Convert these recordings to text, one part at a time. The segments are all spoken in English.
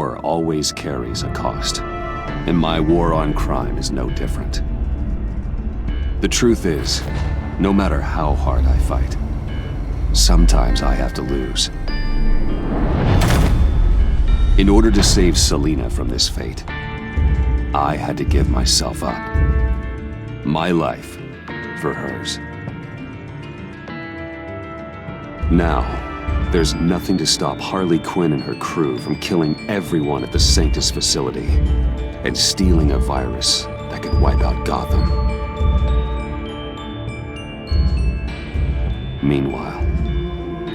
war always carries a cost, and my war on crime is no different. The truth is, no matter how hard I fight, sometimes I have to lose. In order to save Selina from this fate, I had to give myself up. My life for hers. Now, there's nothing to stop Harley Quinn and her crew from killing everyone at the Sanctus facility and stealing a virus that could wipe out Gotham. Meanwhile,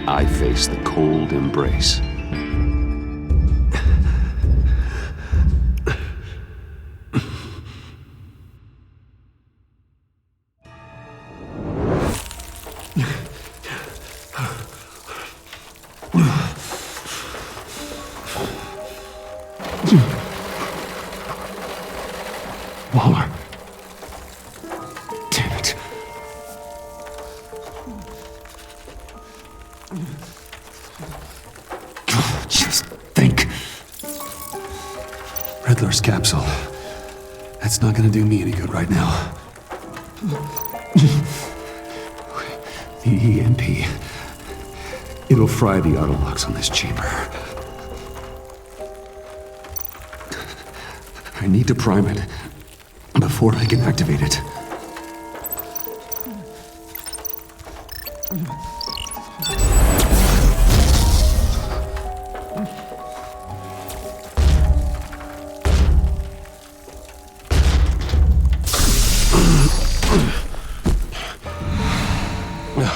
I face the cold embrace. Waller. Damn it. Just think. Riddler's capsule. That's not gonna do me any good right now. The EMP. It'll fry the auto locks on this chamber. I need to prime it before I can activate it.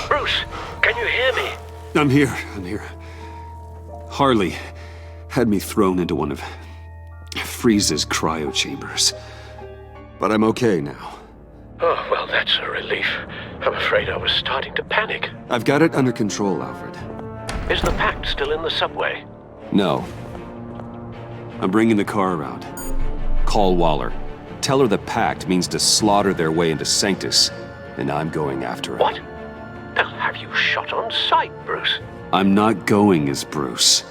Bruce, can you hear me? I'm here. Harley had me thrown into one of Freeze's cryo chambers. But I'm okay now. Oh, well, that's a relief. I'm afraid I was starting to panic. I've got it under control, Alfred. Is the Pact still in the subway? No. I'm bringing the car around. Call Waller. Tell her the Pact means to slaughter their way into Sanctus, and I'm going after it. What? They'll have you shot on sight, Bruce. I'm not going as Bruce.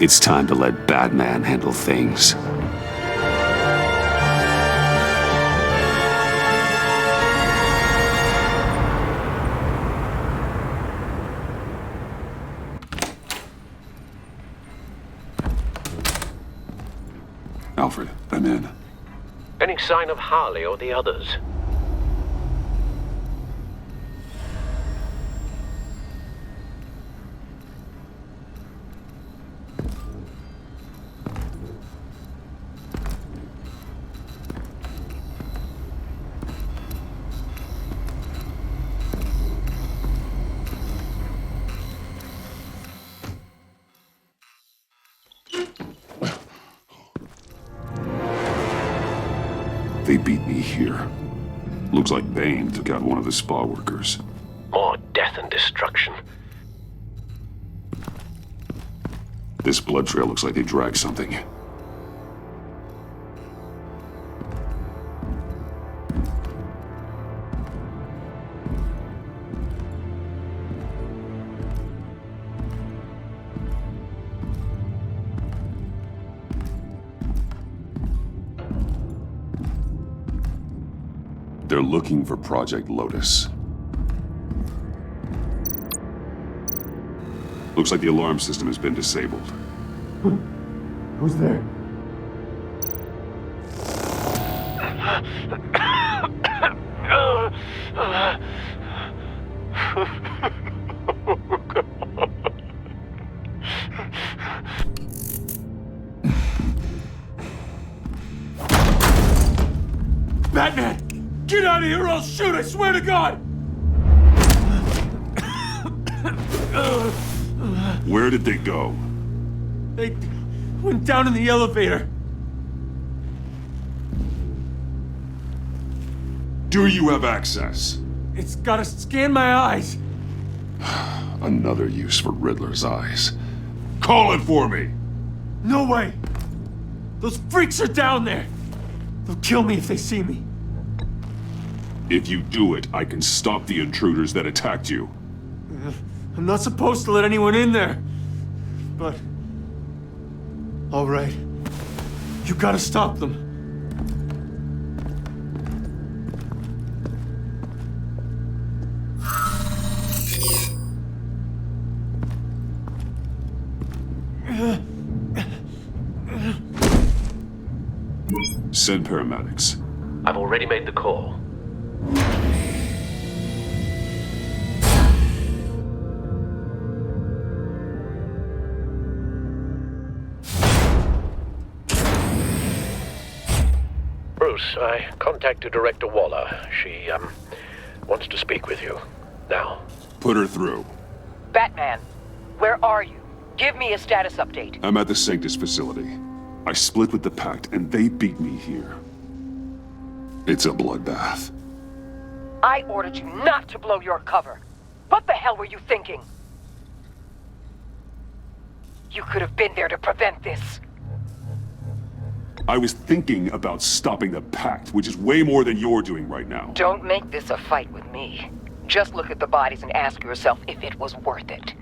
It's time to let Batman handle things. Alfred, I'm in. Any sign of Harley or the others? They beat me here. Looks like Bane took out one of the spa workers. More death and destruction. This blood trail looks like they dragged something. They're looking for Project Lotus. Looks like the alarm system has been disabled. Who's there? Batman! Get out of here or I'll shoot, I swear to God! Where did they go? They went down in the elevator. Do you have access? It's gotta scan my eyes. Another use for Riddler's eyes. Call it for me! No way! Those freaks are down there! They'll kill me if they see me. If you do it, I can stop the intruders that attacked you. I'm not supposed to let anyone in there. But All right. You gotta stop them. Send paramedics. I've already made the call. Bruce, I contacted Director Waller. She, wants to speak with you. Now. Put her through. Batman, where are you? Give me a status update. I'm at the Sanctus facility. I split with the Pact, and they beat me here. It's a bloodbath. I ordered you not to blow your cover. What the hell were you thinking? You could have been there to prevent this. I was thinking about stopping the Pact, which is way more than you're doing right now. Don't make this a fight with me. Just look at the bodies and ask yourself if it was worth it.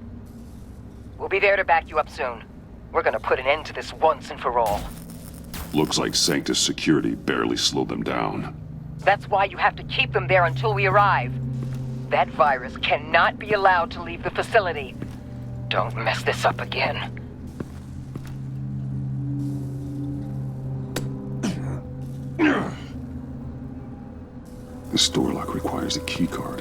We'll be there to back you up soon. We're gonna put an end to this once and for all. Looks like Sanctus security barely slowed them down. That's why you have to keep them there until we arrive. That virus cannot be allowed to leave the facility. Don't mess this up again. This door lock requires a keycard.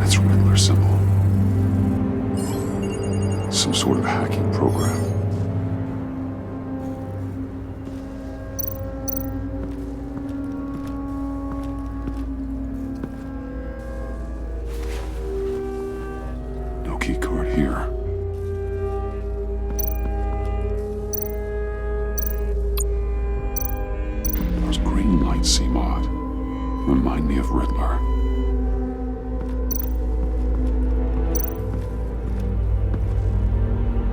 That's Riddler symbol. Some sort of hacking program. No keycard here. Those green lights seem odd. Remind me of Riddler.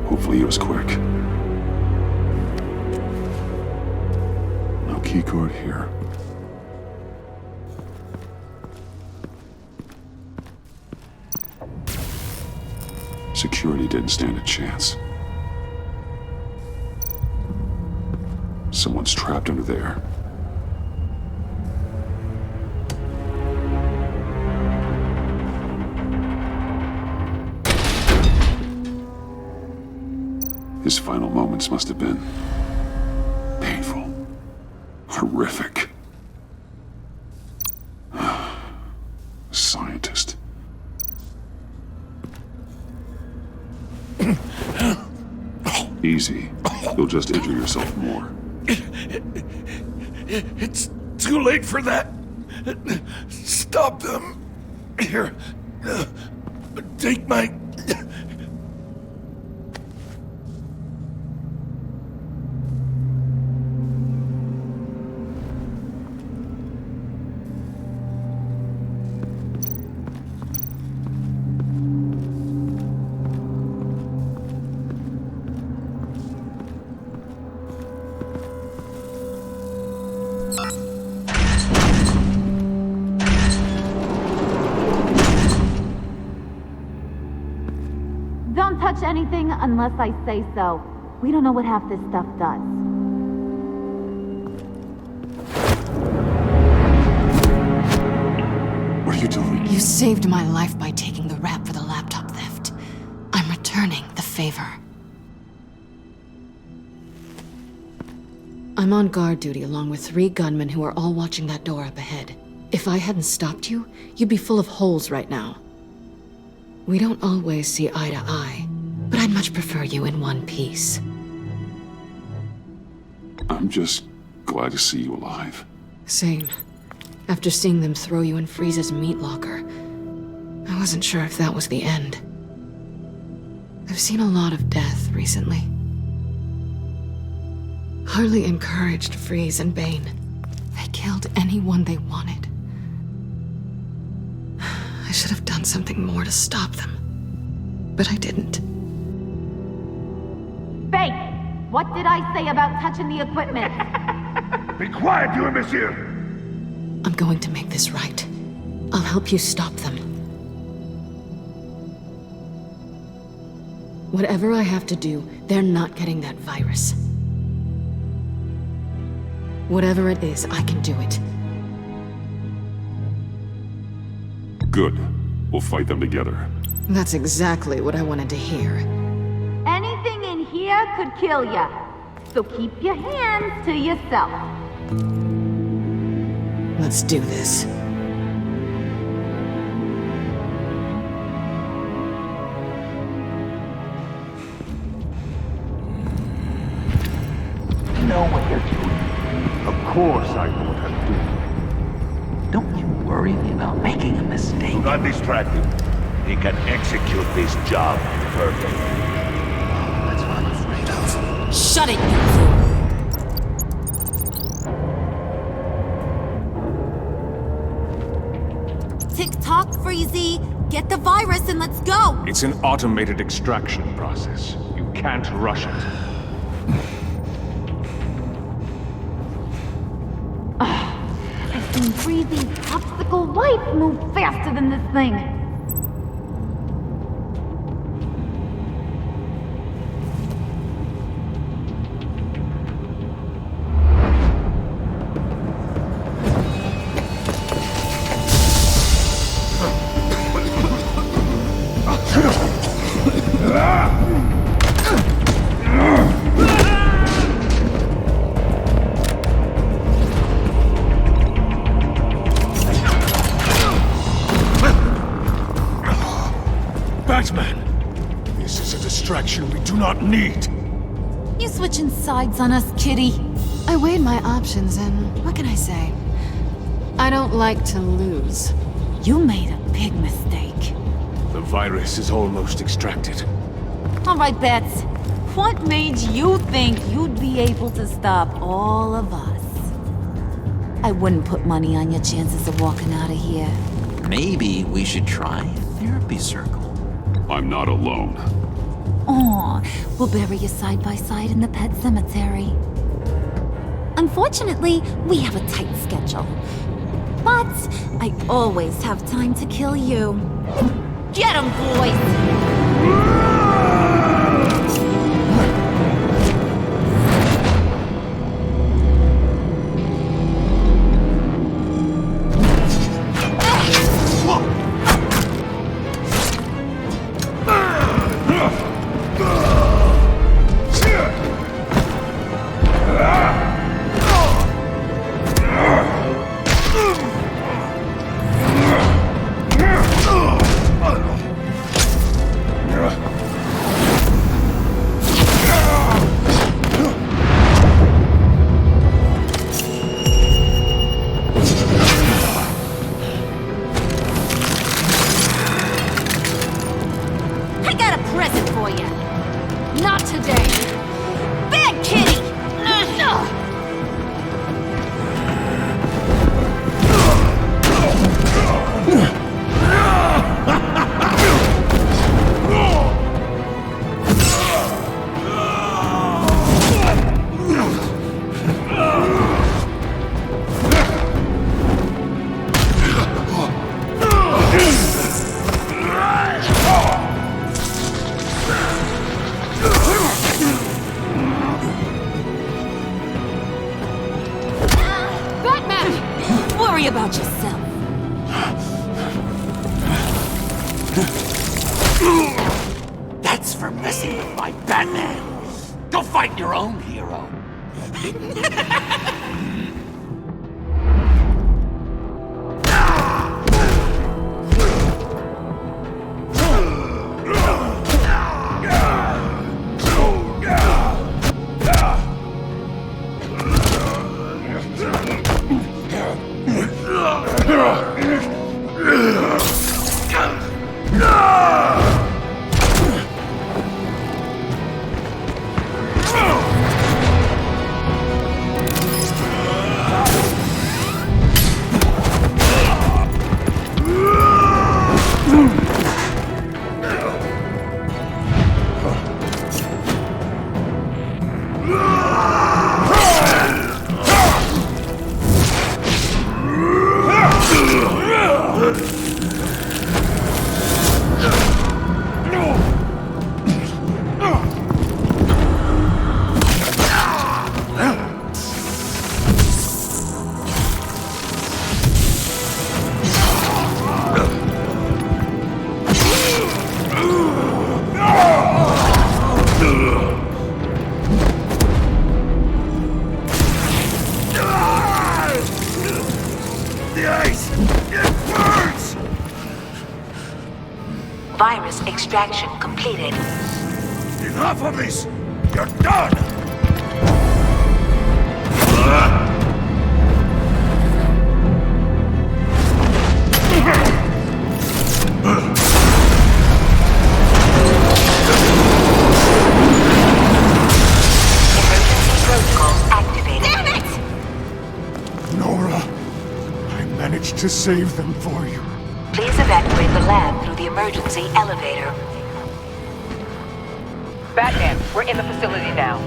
Hopefully he was quick. No keycard here. Security didn't stand a chance. Someone's trapped under there. His final moments must have been painful, horrific. Scientist. Easy. You'll just injure yourself more. It's too late for that. Stop them. Here. Take my... Don't touch anything unless I say so. We don't know what half this stuff does. What are you doing? You saved my life by taking the rap for the laptop theft. I'm returning the favor. I'm on guard duty along with 3 gunmen who are all watching that door up ahead. If I hadn't stopped you, you'd be full of holes right now. We don't always see eye to eye, but I'd much prefer you in one piece. I'm just glad to see you alive. Same. After seeing them throw you in Freeze's meat locker, I wasn't sure if that was the end. I've seen a lot of death recently. Harley encouraged Freeze and Bane. They killed anyone they wanted. I should have done something more to stop them, but I didn't. Bane! What did I say about touching the equipment? Be quiet, you imbecile! I'm going to make this right. I'll help you stop them. Whatever I have to do, they're not getting that virus. Whatever it is, I can do it. Good. We'll fight them together. That's exactly what I wanted to hear. Anything in here could kill ya. So keep your hands to yourself. Let's do this. You know what you're doing. Of course I know what I'm doing. Don't you worry about making a mistake. Do not distract him. He can execute this job perfectly. That's what I'm afraid of. Shut it, you fool! Tick-tock, Freezy. Get the virus and let's go. It's an automated extraction process. You can't rush it. I've seen Freezy's popsicle wife move faster than this thing. Batman! This is a distraction we do not need. You switching sides on us, kitty? I weighed my options and what can I say? I don't like to lose. You made a big mistake. The virus is almost extracted. All right, Bets. What made you think you'd be able to stop all of us? I wouldn't put money on your chances of walking out of here. Maybe we should try a therapy circle. I'm not alone. Aw, we'll bury you side by side in the pet cemetery. Unfortunately, we have a tight schedule. But I always have time to kill you. Get 'em, boys! I got a present for you. Not today. Bad kitty! Batman! Worry about yourself. That's for messing with my Batman. Go fight your own hero. Virus extraction completed. Enough of this! You're done! Protocols activated. Damn it! Nora, I managed to save them for you. Please evacuate the lab through the emergency elevator. Batman, we're in the facility now.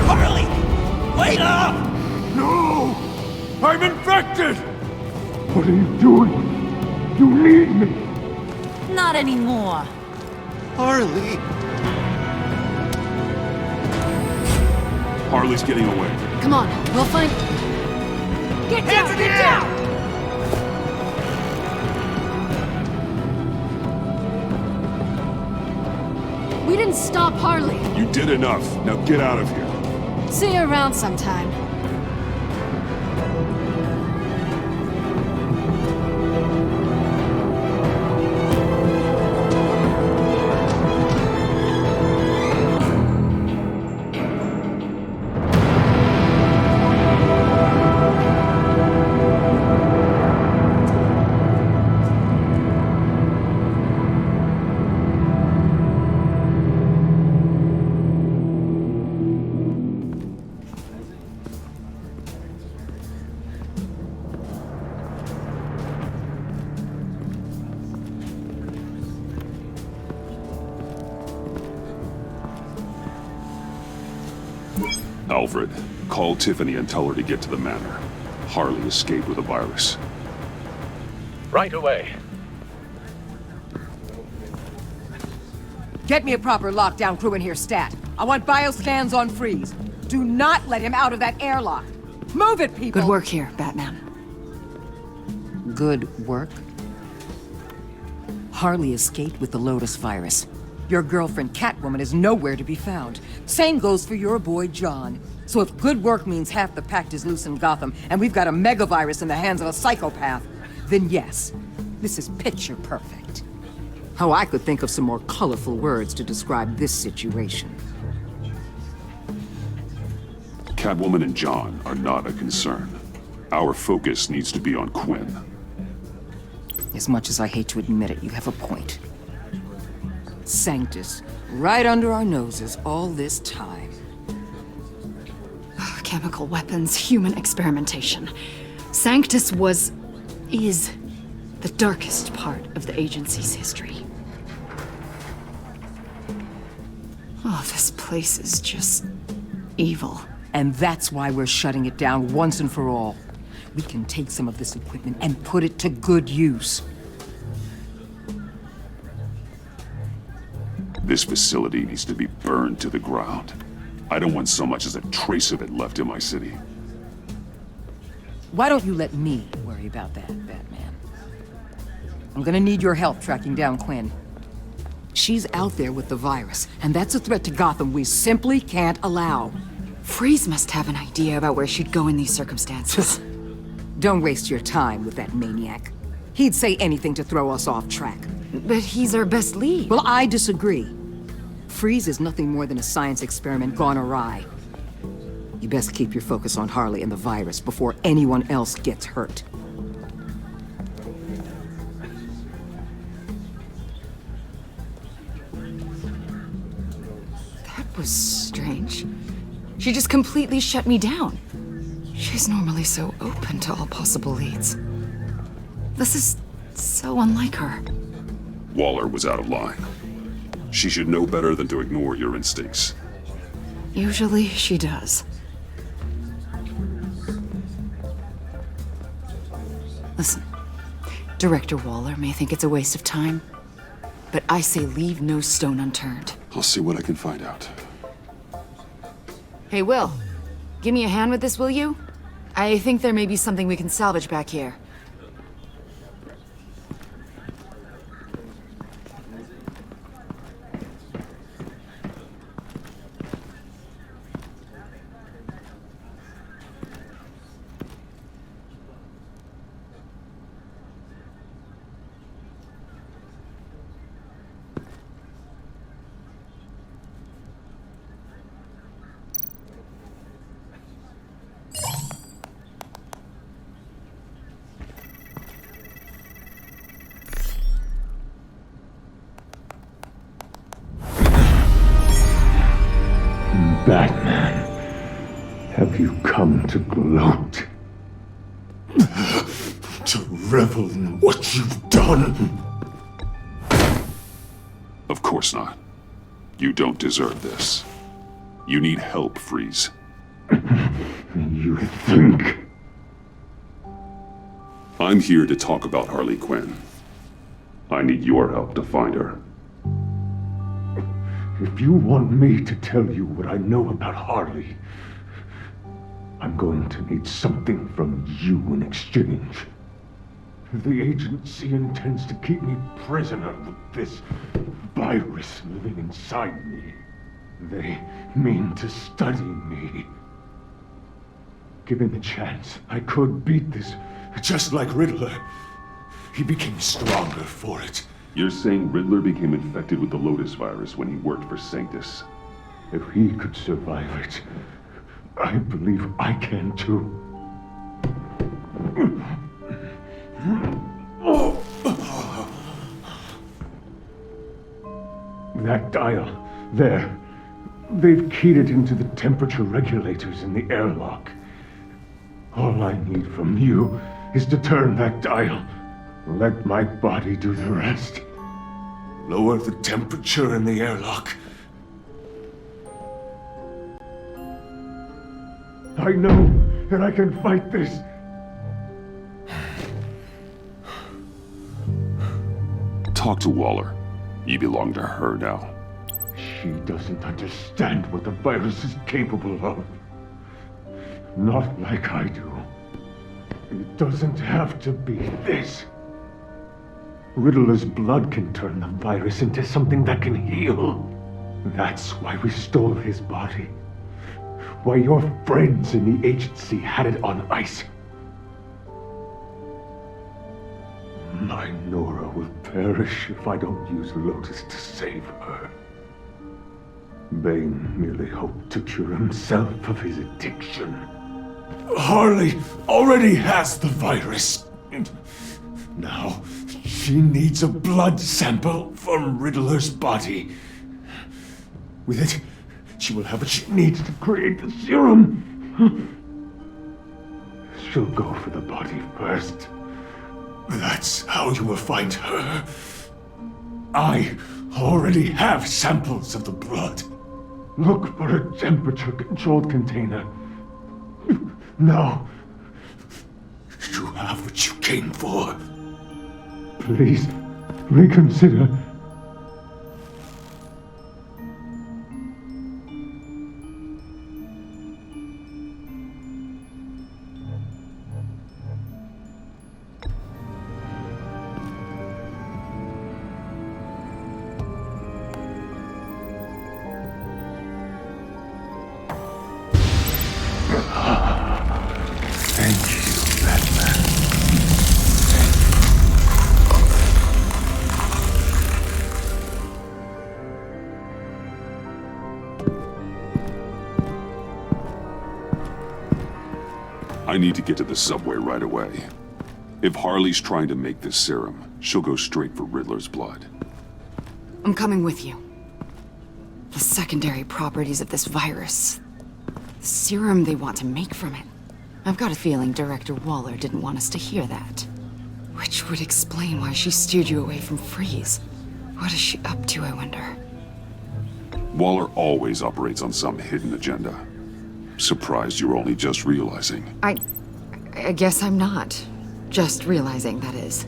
Harley! Wait up! No! I'm infected! What are you doing? You need me! Not anymore. Harley! Harley's getting away. Come on, we'll find... Get down! Get down! We didn't stop Harley. You did enough. Now get out of here. See you around sometime. Alfred, call Tiffany and tell her to get to the manor. Harley escaped with a virus. Right away. Get me a proper lockdown crew in here, stat. I want bioscans on freeze. Do not let him out of that airlock. Move it, people! Good work here, Batman. Good work? Harley escaped with the Lotus virus. Your girlfriend, Catwoman, is nowhere to be found. Same goes for your boy, John. So if good work means half the pact is loose in Gotham, and we've got a megavirus in the hands of a psychopath, then yes, this is picture perfect. Oh, I could think of some more colorful words to describe this situation. Catwoman and John are not a concern. Our focus needs to be on Quinn. As much as I hate to admit it, you have a point. Sanctus, right under our noses all this time. Chemical weapons, human experimentation. Sanctus is the darkest part of the agency's history. Oh, this place is just evil. And that's why we're shutting it down once and for all. We can take some of this equipment and put it to good use. This facility needs to be burned to the ground. I don't want so much as a trace of it left in my city. Why don't you let me worry about that, Batman? I'm gonna need your help tracking down Quinn. She's out there with the virus, and that's a threat to Gotham we simply can't allow. Freeze must have an idea about where she'd go in these circumstances. Don't waste your time with that maniac. He'd say anything to throw us off track. But he's our best lead. Well, I disagree. Freeze is nothing more than a science experiment gone awry. You best keep your focus on Harley and the virus before anyone else gets hurt. That was strange. She just completely shut me down. She's normally so open to all possible leads. This is so unlike her. Waller was out of line. She should know better than to ignore your instincts. Usually she does. Listen, Director Waller may think it's a waste of time, but I say leave no stone unturned. I'll see what I can find out. Hey, Will, give me a hand with this, will you? I think there may be something we can salvage back here. Batman, have you come to gloat? To revel in what you've done? Of course not. You don't deserve this. You need help, Freeze. You think? I'm here to talk about Harley Quinn. I need your help to find her. If you want me to tell you what I know about Harley, I'm going to need something from you in exchange. The agency intends to keep me prisoner with this virus living inside me. They mean to study me. Given the chance, I could beat this. Just like Riddler. He became stronger for it. You're saying Riddler became infected with the Lotus virus when he worked for Sanctus? If he could survive it, I believe I can too. That dial, there. They've keyed it into the temperature regulators in the airlock. All I need from you is to turn that dial. Let my body do the rest. Lower the temperature in the airlock. I know that I can fight this. Talk to Waller. You belong to her now. She doesn't understand what the virus is capable of. Not like I do. It doesn't have to be this. Riddler's blood can turn the virus into something that can heal. That's why we stole his body. Why your friends in the agency had it on ice. My Nora will perish if I don't use Lotus to save her. Bane merely hoped to cure himself of his addiction. Harley already has the virus. Now, she needs a blood sample from Riddler's body. With it, she will have what she needs to create the serum. She'll go for the body first. That's how you will find her. I already have samples of the blood. Look for a temperature-controlled container. Now. You have what you came for. Please, reconsider. Thank you, Batman. I need to get to the subway right away. If Harley's trying to make this serum, she'll go straight for Riddler's blood. I'm coming with you. The secondary properties of this virus. The serum they want to make from it. I've got a feeling Director Waller didn't want us to hear that. Which would explain why she steered you away from Freeze. What is she up to, I wonder? Waller always operates on some hidden agenda. Surprised you're only just realizing. I guess I'm not. Just realizing, that is.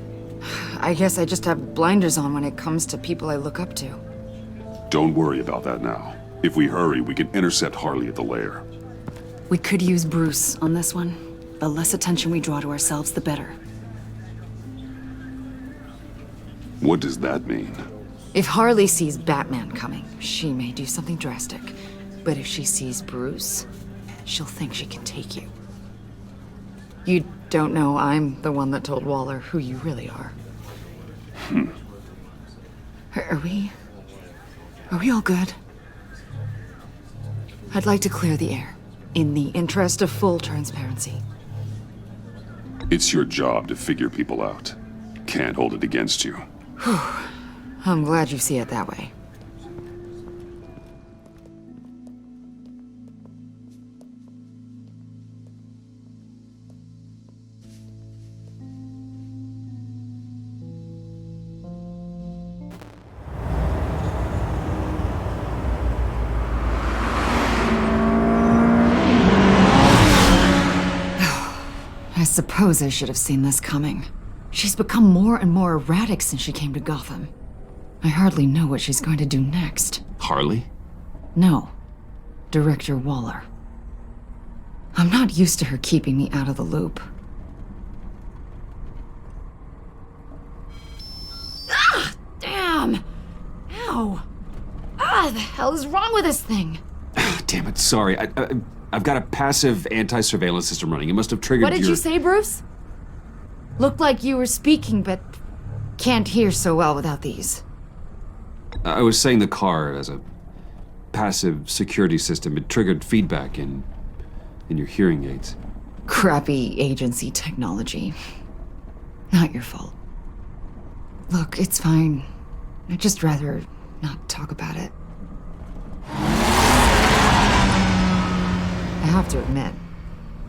I guess I just have blinders on when it comes to people I look up to. Don't worry about that now. If we hurry, we can intercept Harley at the lair. We could use Bruce on this one. The less attention we draw to ourselves, the better. What does that mean? If Harley sees Batman coming, she may do something drastic. But if she sees Bruce, she'll think she can take you. You don't know I'm the one that told Waller who you really are. Are we all good? I'd like to clear the air, in the interest of full transparency. It's your job to figure people out. Can't hold it against you. I'm glad you see it that way. I suppose I should have seen this coming. She's become more and more erratic since she came to Gotham. I hardly know what she's going to do next. Harley? No. Director Waller. I'm not used to her keeping me out of the loop. Ah! Damn! Ow! Ah, the hell is wrong with this thing? Damn it, sorry. I've got a passive anti-surveillance system running. It must have triggered What did you say, Bruce? Looked like you were speaking, but can't hear so well without these. I was saying the car as a passive security system. It triggered feedback in your hearing aids. Crappy agency technology. Not your fault. Look, it's fine. I'd just rather not talk about it. I have to admit,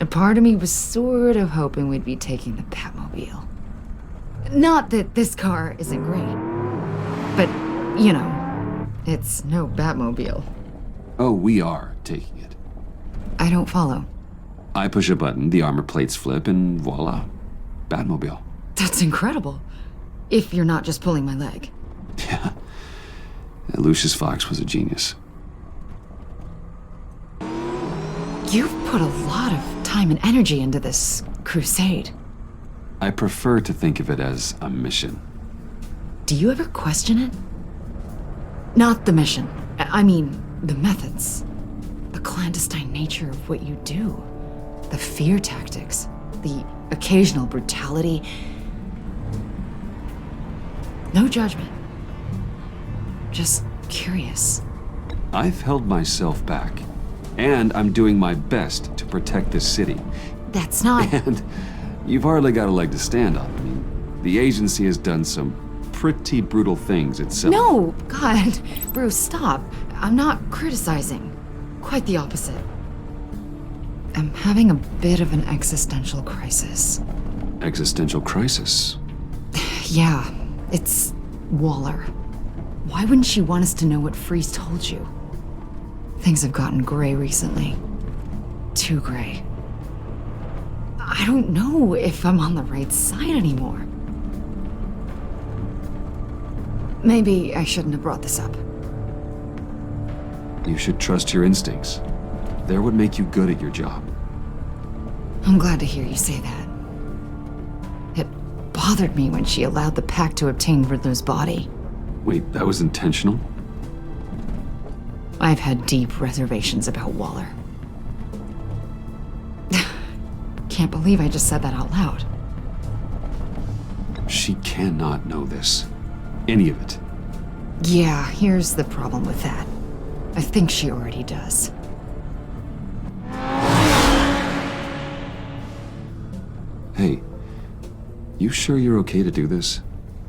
a part of me was sort of hoping we'd be taking the Batmobile. Not that this car isn't great, but, you know, it's no Batmobile. Oh, we are taking it. I don't follow. I push a button, the armor plates flip, and voila, Batmobile. That's incredible. If you're not just pulling my leg. Yeah. Lucius Fox was a genius. You've put a lot of time and energy into this crusade. I prefer to think of it as a mission. Do you ever question it? Not the mission. I mean, the methods. The clandestine nature of what you do. The fear tactics. The occasional brutality. No judgment. Just curious. I've held myself back. And I'm doing my best to protect this city. That's not... And you've hardly got a leg to stand on. I mean, the agency has done some pretty brutal things itself. No! God, Bruce, stop. I'm not criticizing. Quite the opposite. I'm having a bit of an existential crisis. Existential crisis? Yeah, it's Waller. Why wouldn't she want us to know what Freeze told you? Things have gotten gray recently. Too gray. I don't know if I'm on the right side anymore. Maybe I shouldn't have brought this up. You should trust your instincts. They're what make you good at your job. I'm glad to hear you say that. It bothered me when she allowed the Pack to obtain Riddler's body. Wait, that was intentional? I've had deep reservations about Waller. Can't believe I just said that out loud. She cannot know this. Any of it. Yeah, here's the problem with that. I think she already does. Hey, you sure you're okay to do this?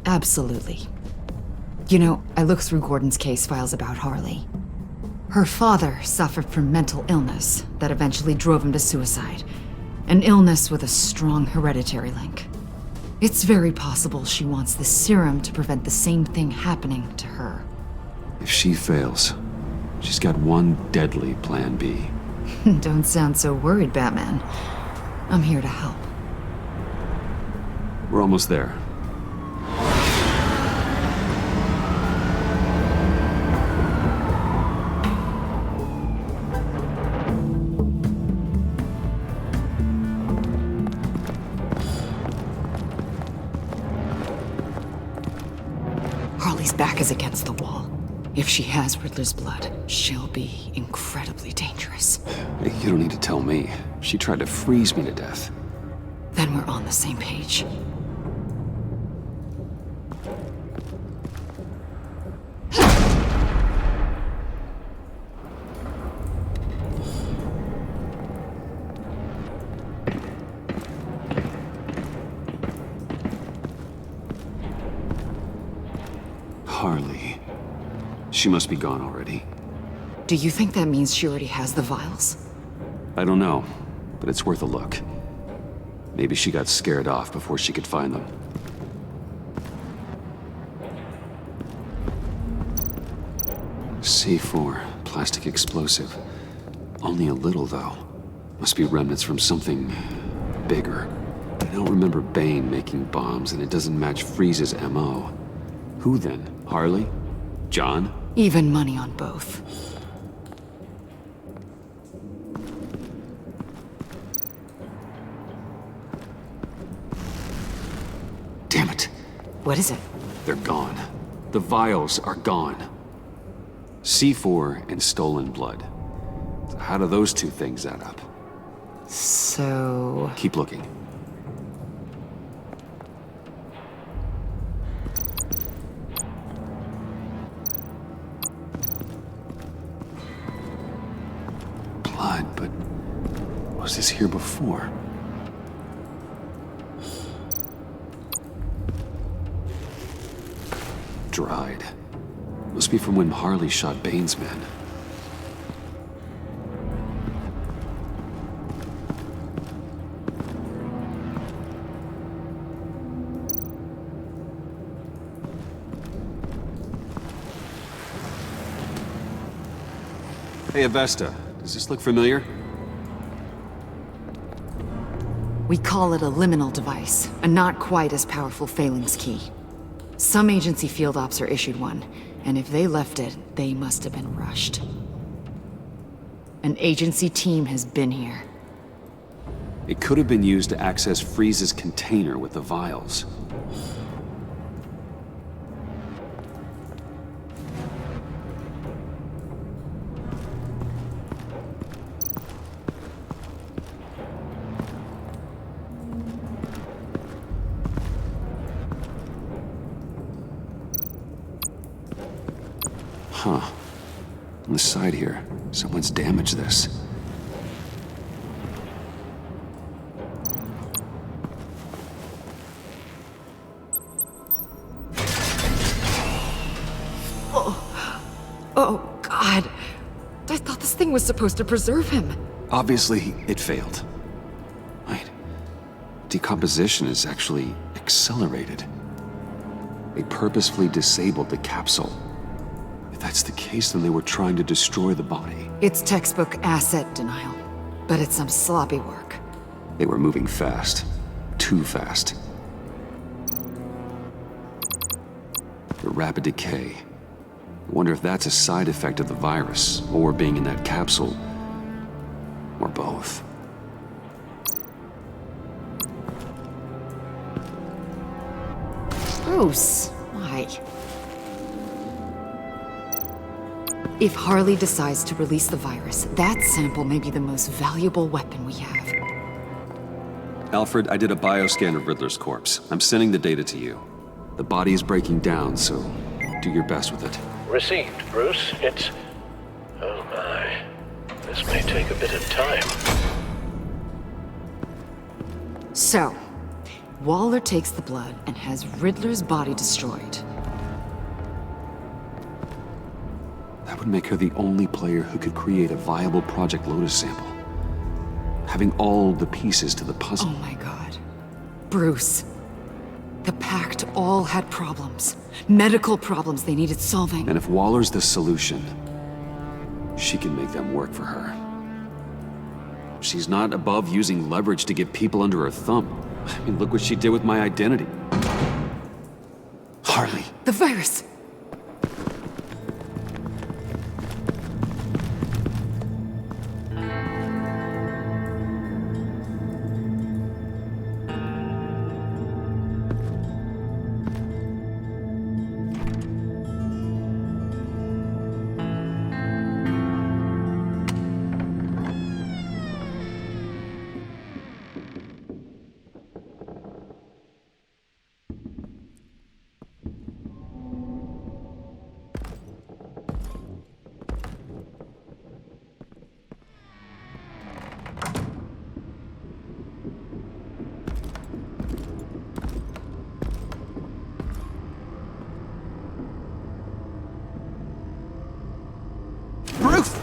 Absolutely. You know, I looked through Gordon's case files about Harley. Her father suffered from mental illness that eventually drove him to suicide. An illness with a strong hereditary link. It's very possible she wants the serum to prevent the same thing happening to her. If she fails, she's got one deadly plan B. Don't sound so worried, Batman. I'm here to help. We're almost there. Harley's back is against the wall. If she has Riddler's blood, she'll be incredibly dangerous. You don't need to tell me. She tried to freeze me to death. Then we're on the same page. Harley. She must be gone already. Do you think that means she already has the vials? I don't know, but it's worth a look. Maybe she got scared off before she could find them. C4, plastic explosive. Only a little, though. Must be remnants from something bigger. I don't remember Bane making bombs, and it doesn't match Freeze's MO. Who then? Harley? John? Even money on both. Damn it. What is it? They're gone. The vials are gone. C4 and stolen blood. So how do those two things add up? So... Keep looking. Blood, but was this here before? Dried. Must be from when Harley shot Bane's men. Hey, Avesta. Does this look familiar? We call it a liminal device, a not quite as powerful phalanx key. Some agency field ops are issued one, and if they left it, they must have been rushed. An agency team has been here. It could have been used to access Freeze's container with the vials. Huh. On the side here, someone's damaged this. Oh, God. I thought this thing was supposed to preserve him. Obviously, it failed. Wait. Decomposition is actually accelerated. They purposefully disabled the capsule. If that's the case, then they were trying to destroy the body. It's textbook asset denial, but it's some sloppy work. They were moving fast. Too fast. The rapid decay. I wonder if that's a side effect of the virus, or being in that capsule, or both. Bruce, why? If Harley decides to release the virus, that sample may be the most valuable weapon we have. Alfred, I did a bioscan of Riddler's corpse. I'm sending the data to you. The body is breaking down, so do your best with it. Received, Bruce. It's... Oh my. This may take a bit of time. So, Waller takes the blood and has Riddler's body destroyed. That would make her the only player who could create a viable Project Lotus sample. Having all the pieces to the puzzle. Oh my God. Bruce. The Pact all had problems. Medical problems they needed solving. And if Waller's the solution, she can make them work for her. She's not above using leverage to get people under her thumb. I mean, look what she did with my identity. Harley. The virus! Bruce!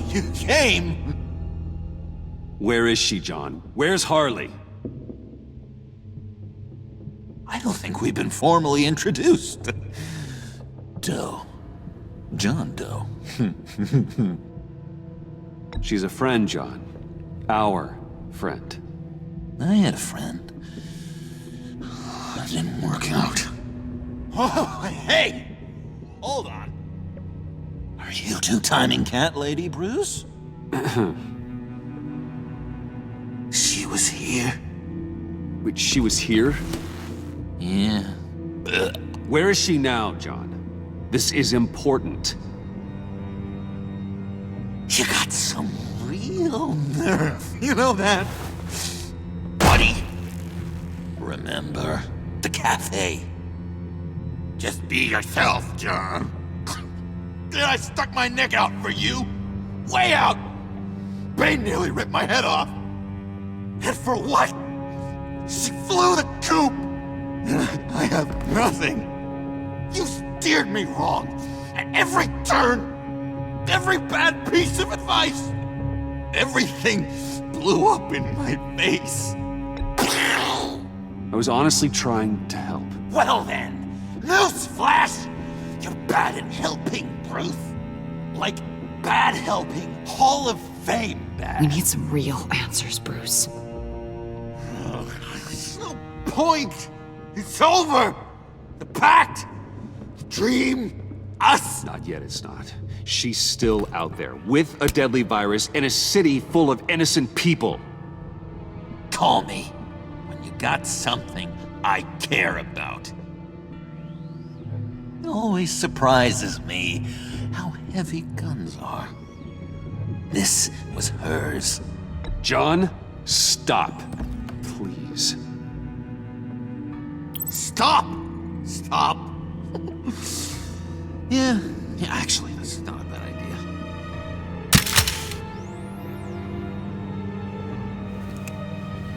You came! Where is she, John? Where's Harley? I don't think we've been formally introduced. Doe. John Doe. She's a friend, John. Our Friend. I had a friend. That didn't work out. Oh, hey! Hold on. Are you two-timing cat lady, Bruce? She was here. Wait, she was here? Yeah. Where is she now, John? This is important. You got some real nerve. You know that? Buddy! Remember the cafe? Just be yourself, John. Then I stuck my neck out for you. Way out! Bane nearly ripped my head off. And for what? She flew the coop! And I have nothing. You steered me wrong. At every turn. Every bad piece of advice. Everything blew up in my face. I was honestly trying to help. Well then, newsflash! You're bad at helping, Bruce. Like bad helping, Hall of Fame bad. We need some real answers, Bruce. There's no point. It's over. The pact, the dream, us. Not yet, it's not. She's still out there, with a deadly virus in a city full of innocent people. Call me when you got something I care about. It always surprises me how heavy guns are. This was hers. John, stop. Please. Stop! Stop! Yeah, actually, that's not a bad idea.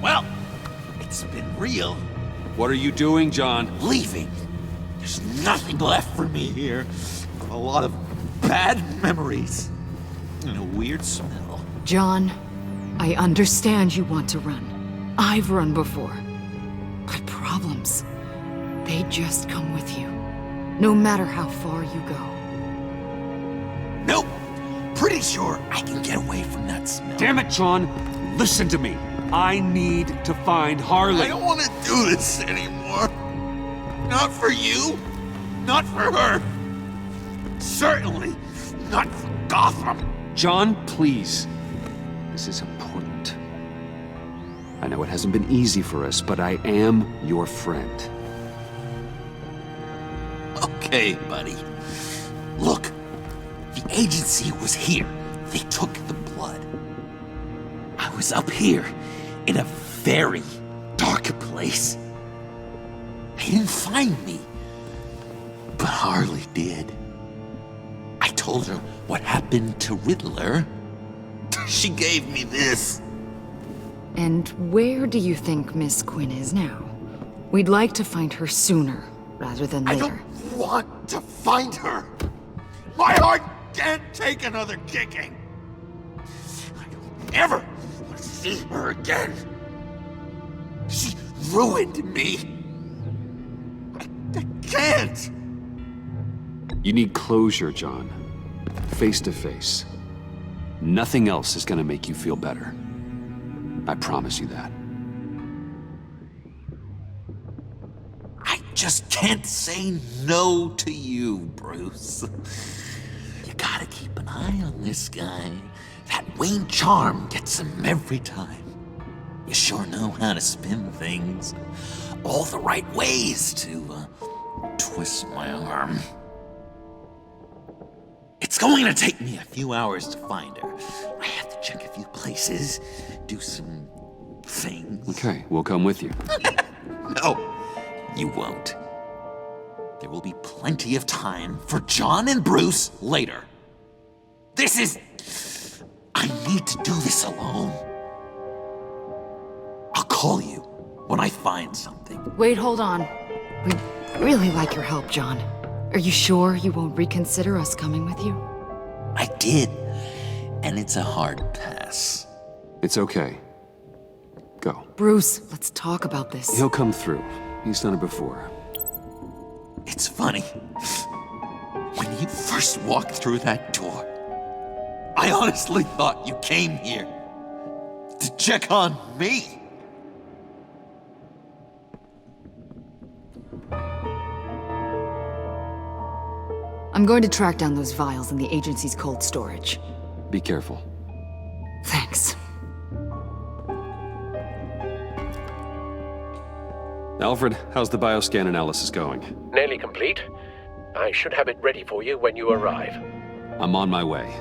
Well, it's been real. What are you doing, John? Leaving. There's nothing left for me here. A lot of bad memories. And a weird smell. John, I understand you want to run. I've run before. But problems, they just come with you. No matter how far you go. Nope. Pretty sure I can get away from that smell. Damn it, John. Listen to me. I need to find Harley. I don't want to do this anymore. Not for you. Not for her. Certainly not for Gotham. John, please. This is important. I know it hasn't been easy for us, but I am your friend. Okay, buddy. Look, the agency was here. They took the blood. I was up here in a very dark place. They didn't find me, but Harley did. I told her what happened to Riddler. She gave me this. And where do you think Miss Quinn is now? We'd like to find her sooner, rather than later. I don't want to find her. My heart can't take another kicking. I don't ever want to see her again. She ruined me. I can't. You need closure, John. Face to face. Nothing else is gonna make you feel better. I promise you that. I just can't say no to you, Bruce. You gotta keep an eye on this guy. That Wayne charm gets him every time. You sure know how to spin things. All the right ways to twist my arm. It's going to take me a few hours to find her. I have to check a few places, do some things. Okay, we'll come with you. No, you won't. There will be plenty of time for John and Bruce later. This is... I need to do this alone. I'll call you when I find something. Wait, hold on. We'd really like your help, John. Are you sure you won't reconsider us coming with you? I did, and it's a hard pass. It's okay. Go. Bruce, let's talk about this. He'll come through. He's done it before. It's funny. When you first walked through that door, I honestly thought you came here To check on me? I'm going to track down those vials in the agency's cold storage. Be careful. Thanks. Alfred, how's the bioscan analysis going? Nearly complete. I should have it ready for you when you arrive. I'm on my way.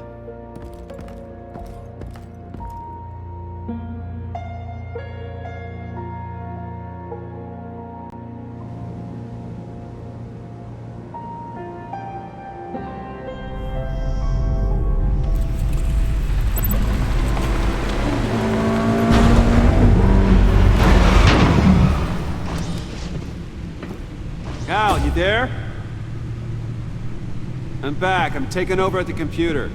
Al, you there? I'm back. I'm taking over at the computer.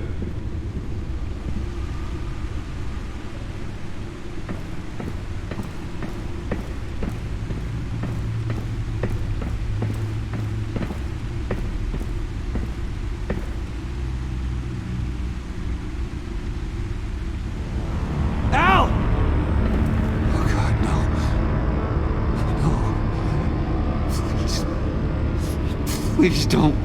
Al! Oh God, no. No. Please. Please don't.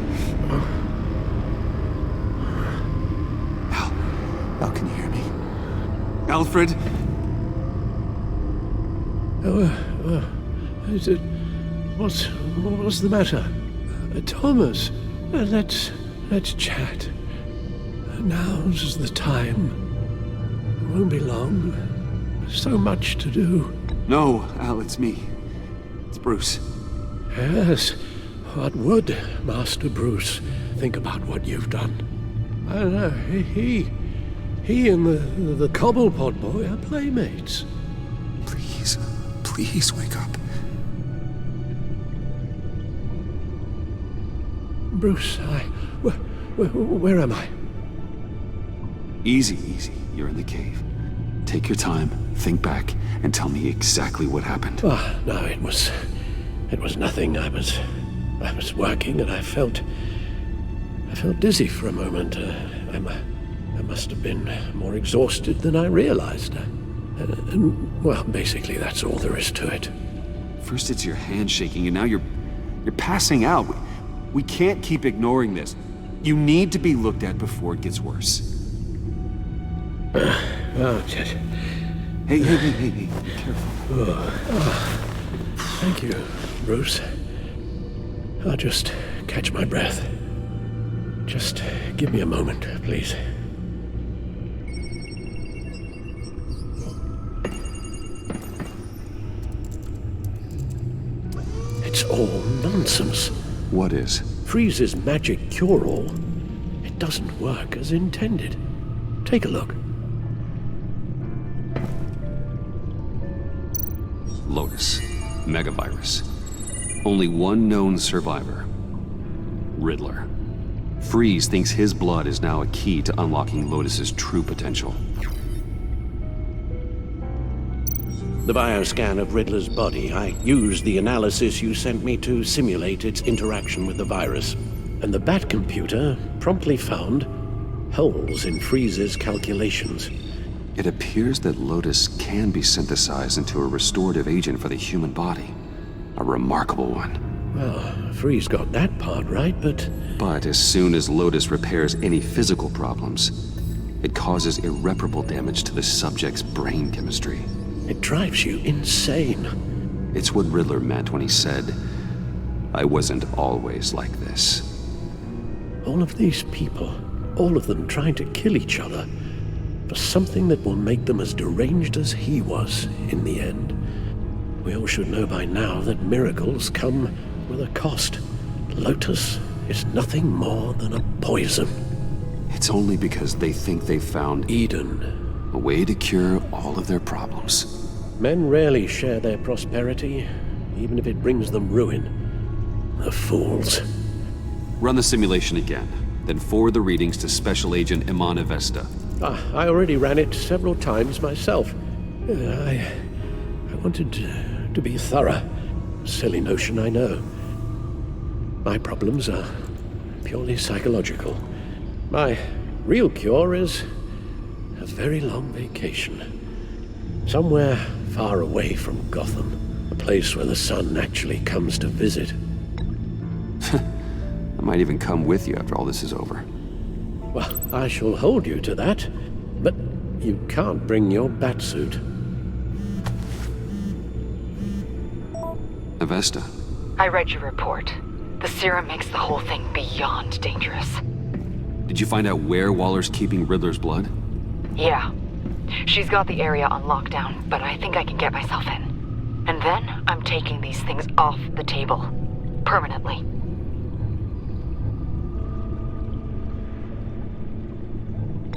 Al, can you hear me? Alfred? What's the matter? Thomas, let's chat. Now's the time. It won't be long. So much to do. No, Al, it's me. It's Bruce. Yes. What would Master Bruce think about what you've done? I don't know. He and the Cobblepot boy are playmates. Please wake up. Bruce, where am I? Easy. You're in the cave. Take your time, think back, and tell me exactly what happened. Oh, no, it was nothing. I was working and I felt dizzy for a moment. I must have been more exhausted than I realized. And, well, basically that's all there is to it. First it's your hand shaking, and now you're passing out. We can't keep ignoring this. You need to be looked at before it gets worse. Just... Hey, be careful. Thank you, Bruce. I'll just catch my breath. Just give me a moment, please. It's all nonsense. What is? Freeze's magic cure-all. It doesn't work as intended. Take a look. Lotus. Megavirus. Only one known survivor. Riddler. Freeze thinks his blood is now a key to unlocking Lotus's true potential. The bioscan of Riddler's body, I used the analysis you sent me to simulate its interaction with the virus. And the Bat computer promptly found holes in Freeze's calculations. It appears that Lotus can be synthesized into a restorative agent for the human body. A remarkable one. Well, Freeze got that part right, but... But as soon as Lotus repairs any physical problems, it causes irreparable damage to the subject's brain chemistry. It drives you insane. It's what Riddler meant when he said, "I wasn't always like this." All of these people, all of them trying to kill each other, for something that will make them as deranged as he was in the end. We all should know by now that miracles come with a cost. Lotus is nothing more than a poison. It's only because they think they've found Eden. A way to cure all of their problems. Men rarely share their prosperity, even if it brings them ruin. The fools. Run the simulation again, then forward the readings to Special Agent Imana Vesta. I already ran it several times myself. I wanted to be thorough. Silly notion, I know. My problems are purely psychological. My real cure is a very long vacation. Somewhere far away from Gotham. A place where the sun actually comes to visit. I might even come with you after all this is over. Well, I shall hold you to that. But you can't bring your batsuit. Avesta. I read your report. The serum makes the whole thing beyond dangerous. Did you find out where Waller's keeping Riddler's blood? Yeah. She's got the area on lockdown, but I think I can get myself in. And then I'm taking these things off the table. Permanently.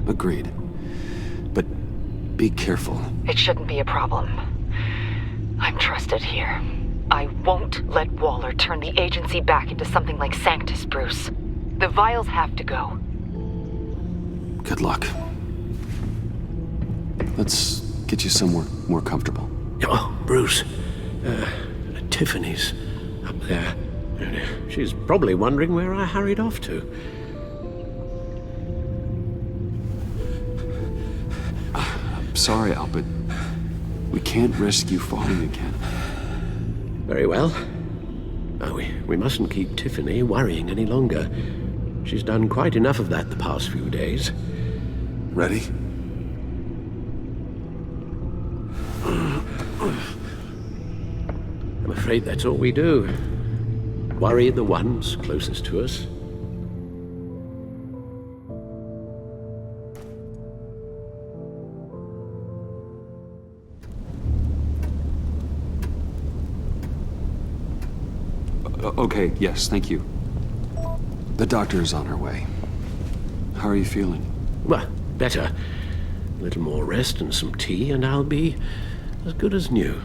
Agreed. But be careful. It shouldn't be a problem. I'm trusted here. I won't let Waller turn the agency back into something like Sanctus, Bruce. The vials have to go. Good luck. Let's get you somewhere more comfortable. Oh, Bruce. Tiffany's up there. She's probably wondering where I hurried off to. I'm sorry, Al, but we can't risk you falling again. Very well. Oh, we mustn't keep Tiffany worrying any longer. She's done quite enough of that the past few days. Ready? I'm afraid that's all we do. Worry the ones closest to us. Okay, yes, thank you. The doctor's on her way. How are you feeling? Well, better. A little more rest and some tea, and I'll be as good as new.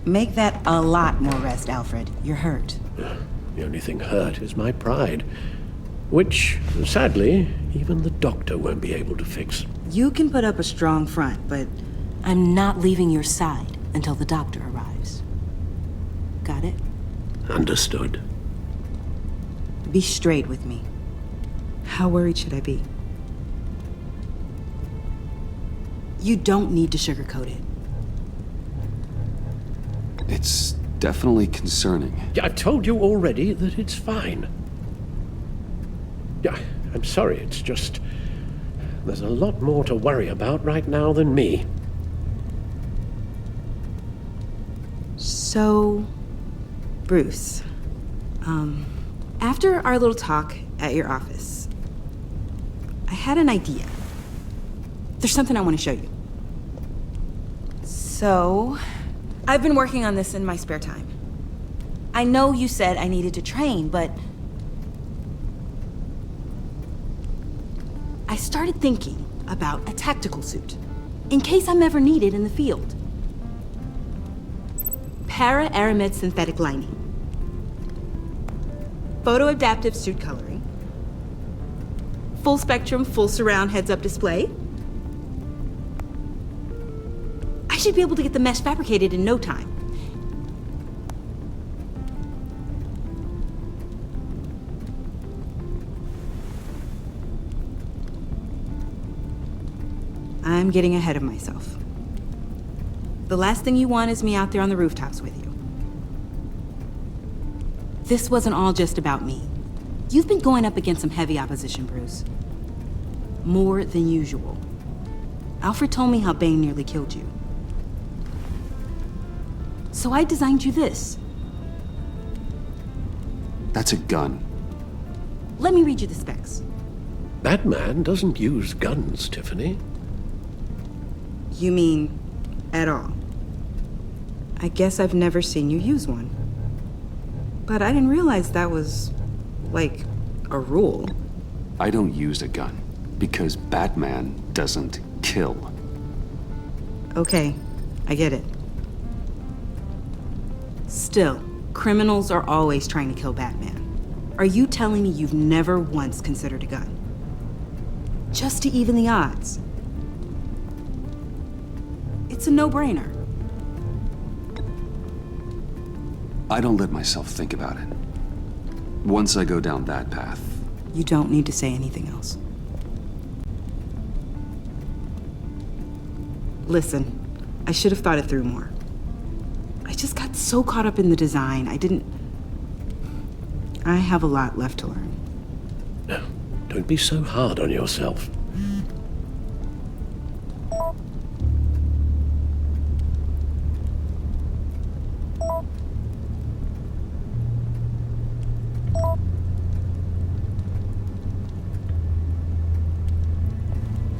Make that a lot more rest, Alfred. You're hurt. The only thing hurt is my pride. Which, sadly, even the doctor won't be able to fix. You can put up a strong front, but I'm not leaving your side until the doctor arrives. Got it? Understood. Be straight with me. How worried should I be? You don't need to sugarcoat it. It's definitely concerning. I've told you already that it's fine. Yeah, I'm sorry, it's just... there's a lot more to worry about right now than me. So... Bruce, after our little talk at your office, I had an idea. There's something I want to show you. So, I've been working on this in my spare time. I know you said I needed to train, but I started thinking about a tactical suit, in case I'm ever needed in the field. Para-aramid synthetic lining. Photo-adaptive suit coloring. Full spectrum, full surround heads-up display. I should be able to get the mesh fabricated in no time. I'm getting ahead of myself. The last thing you want is me out there on the rooftops with you. This wasn't all just about me. You've been going up against some heavy opposition, Bruce. More than usual. Alfred told me how Bane nearly killed you. So I designed you this. That's a gun. Let me read you the specs. That man doesn't use guns, Tiffany. You mean, at all? I guess I've never seen you use one. But I didn't realize that was, like, a rule. I don't use a gun, because Batman doesn't kill. Okay, I get it. Still, criminals are always trying to kill Batman. Are you telling me you've never once considered a gun? Just to even the odds. It's a no-brainer. I don't let myself think about it. Once I go down that path... You don't need to say anything else. Listen, I should have thought it through more. I just got so caught up in the design, I have a lot left to learn. No, don't be so hard on yourself.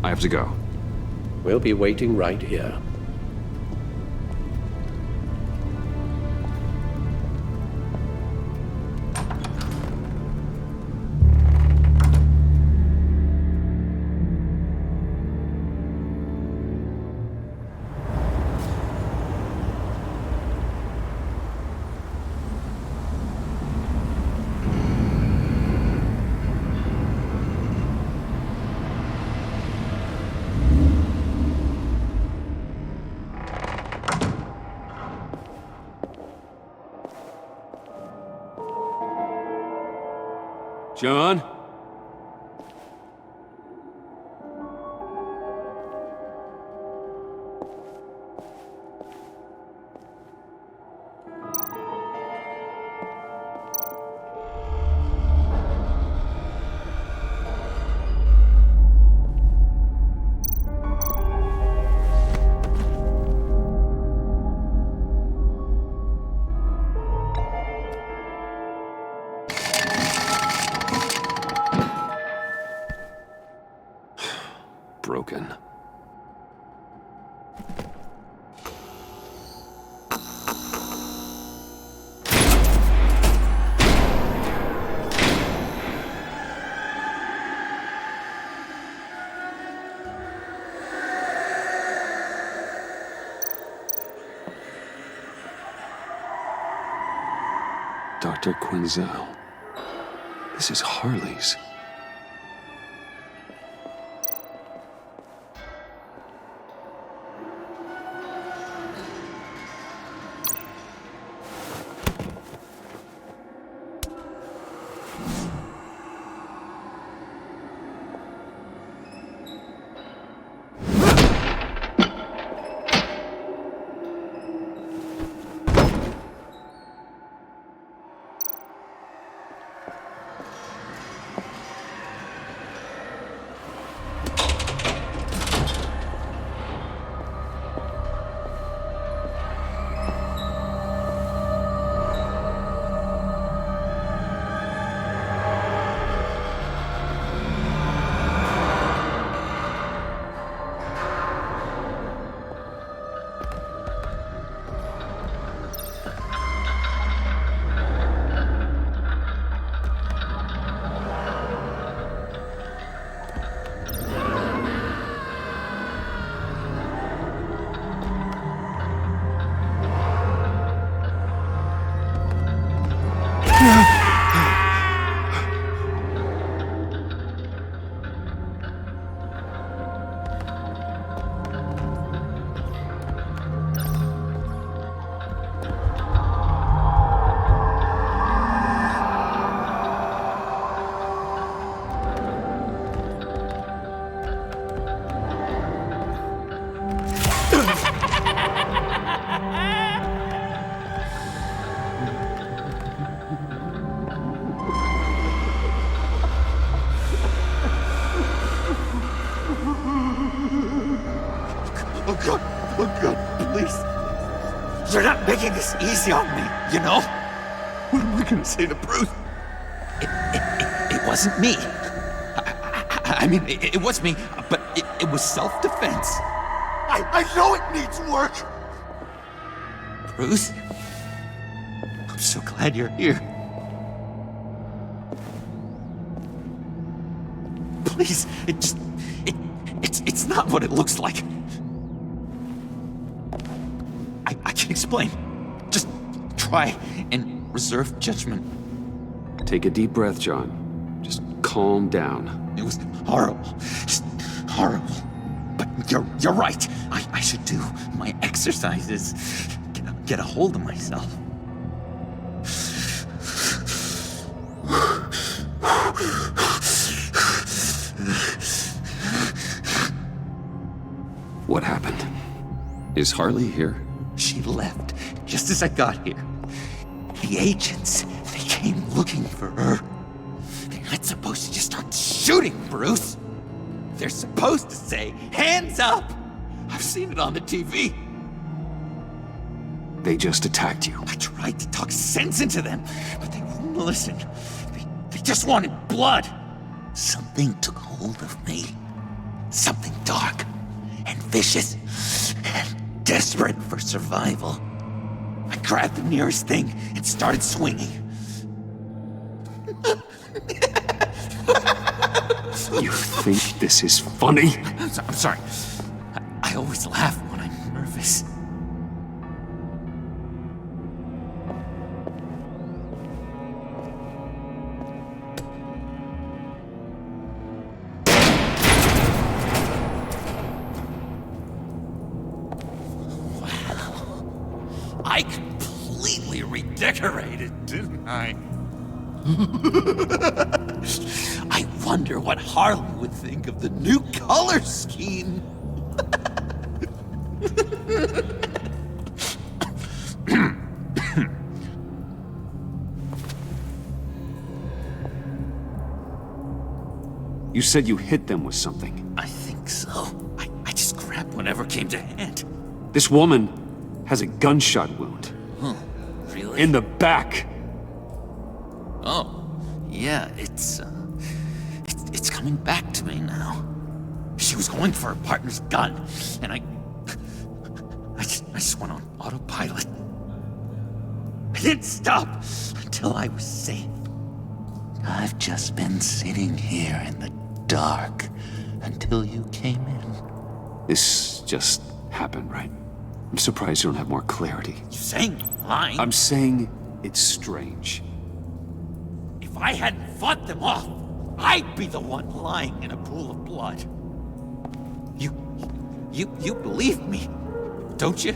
I have to go. We'll be waiting right here. John? Broken. Dr. Quinzel. This is Harley's. Oh God, please. You're not making this easy on me, you know? What am I gonna say to Bruce? It wasn't me. I mean, it was me, but it was self-defense. I know it needs work! Bruce? I'm so glad you're here. Please, it's not what it looks like. I can explain. Just try and reserve judgment. Take a deep breath, John. Just calm down. It was horrible. Just horrible. But you're right. I should do my exercises. Get a hold of myself. What happened? Is Harley here? She left just as I got here. The agents, they came looking for her. They're not supposed to just start shooting, Bruce. They're supposed to say, hands up! I've seen it on the TV. They just attacked you. I tried to talk sense into them, but they wouldn't listen. They just wanted blood. Something took hold of me. Something dark and vicious and desperate for survival. I grabbed the nearest thing and started swinging. You think this is funny? I'm sorry. I always laugh when I'm nervous. I completely redecorated, didn't I? I wonder what Harley would think of the new color scheme. You said you hit them with something. I think so. I just grabbed whatever came to hand. This woman has a gunshot wound. Huh, really? In the back. Oh, yeah, it's coming back to me now. She was going for her partner's gun, and I just went on autopilot. I didn't stop until I was safe. I've just been sitting here in the dark until you came in. This just happened, right? I'm surprised you don't have more clarity. You saying I'm lying? I'm saying it's strange. If I hadn't fought them off, I'd be the one lying in a pool of blood. You believe me, don't you?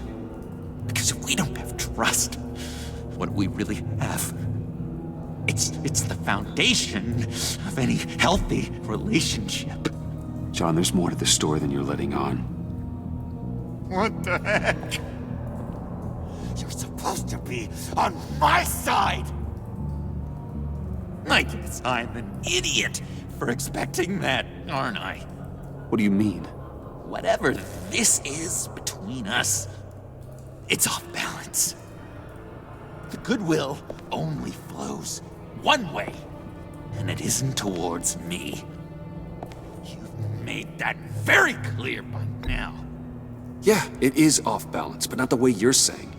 Because if we don't have trust, what do we really have? It's the foundation of any healthy relationship. John, there's more to the story than you're letting on. What the heck? You're supposed to be on my side! I guess I'm an idiot for expecting that, aren't I? What do you mean? Whatever this is between us, it's off balance. The goodwill only flows one way, and it isn't towards me. You've made that very clear by now. Yeah, it is off balance, but not the way you're saying.